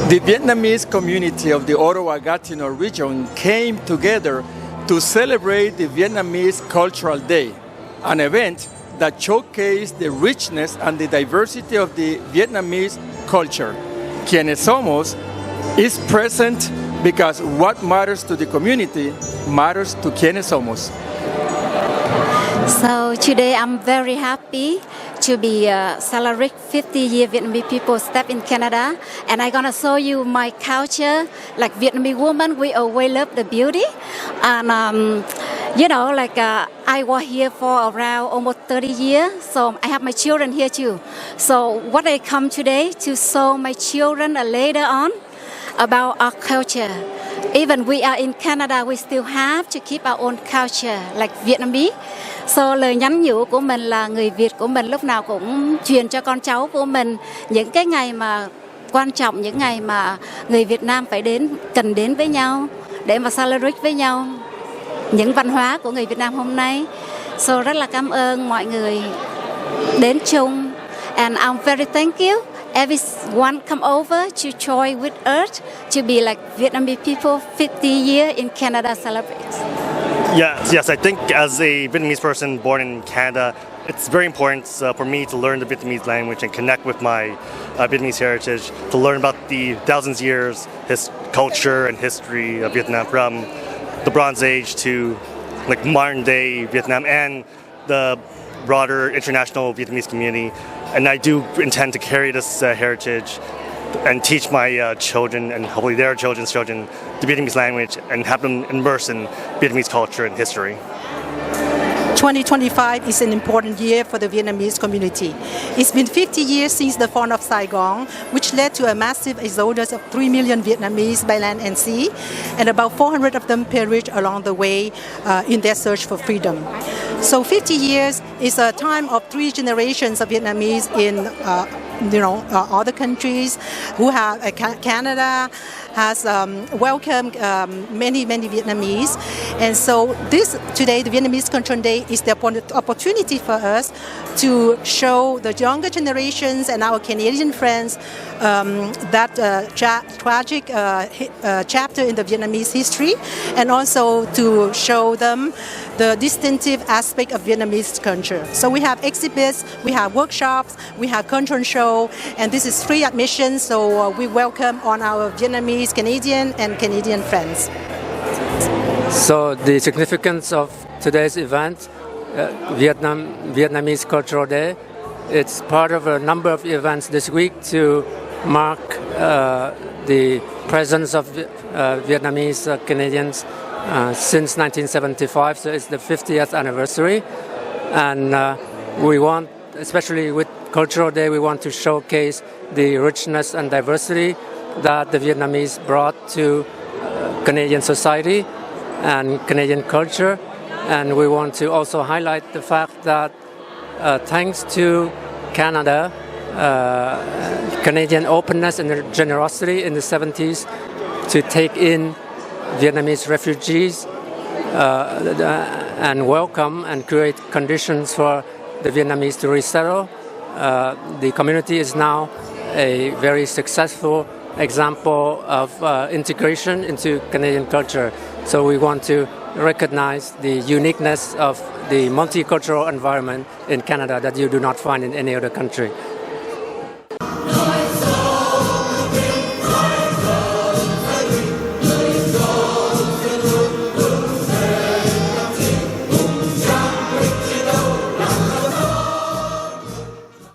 The Vietnamese community of the Ottawa Gatineau region came together to celebrate the Vietnamese Cultural Day, an event that showcased the richness and the diversity of the Vietnamese culture. Quienes Somos is present because what matters to the community matters to Quienes Somos. So today I'm very happy to be celebrate 50-year Vietnamese people step in Canada, and I'm gonna show you my culture. Like Vietnamese woman, we always love the beauty, and I was here for around almost 30 years, so I have my children here too. So what I come today to show my children later on about our culture. Even we are in Canada, we still have to keep our own culture like Vietnamese. So lời nhắn nhủ của mình là người Việt của mình lúc nào cũng truyền cho con cháu của mình những cái ngày mà quan trọng, những ngày mà người Việt Nam cần đến với nhau để mà celebrate với nhau những văn hóa của người Việt Nam hôm nay. So rất là cảm ơn mọi người đến chung, and I'm very thank you. Everyone come over to join with us to be like Vietnamese people 50 years in Canada celebrate. Yes, I think as a Vietnamese person born in Canada, it's very important for me to learn the Vietnamese language and connect with my Vietnamese heritage, to learn about the thousands of years culture and history of Vietnam, from the Bronze Age to like modern day Vietnam and the broader international Vietnamese community. And I do intend to carry this heritage and teach my children and hopefully their children's children the Vietnamese language and have them immersed in Vietnamese culture and history. 2025 is an important year for the Vietnamese community. It's been 50 years since the fall of Saigon, which led to a massive exodus of 3 million Vietnamese by land and sea, and about 400 of them perished along the way in their search for freedom. So 50 years is a time of 3 generations of Vietnamese in other countries who have Canada has welcomed many Vietnamese, and so today the Vietnamese Cultural Day is the opportunity for us to show the younger generations and our Canadian friends that tragic chapter in the Vietnamese history, and also to show them the distinctive aspect of Vietnamese culture. So we have exhibits, we have workshops, we have cultural show, and this is free admission, so we welcome on our Vietnamese, Canadian and Canadian friends. So the significance of today's event, Vietnamese Cultural Day, it's part of a number of events this week to mark the presence of Vietnamese Canadians since 1975, so it's the 50th anniversary, and we want, especially with Cultural Day, we want to showcase the richness and diversity that the Vietnamese brought to Canadian society and Canadian culture, and we want to also highlight the fact that thanks to Canada, Canadian openness and generosity in the 70s to take in Vietnamese refugees and welcome and create conditions for the Vietnamese to resettle. The community is now a very successful example of integration into Canadian culture. So we want to recognize the uniqueness of the multicultural environment in Canada that you do not find in any other country.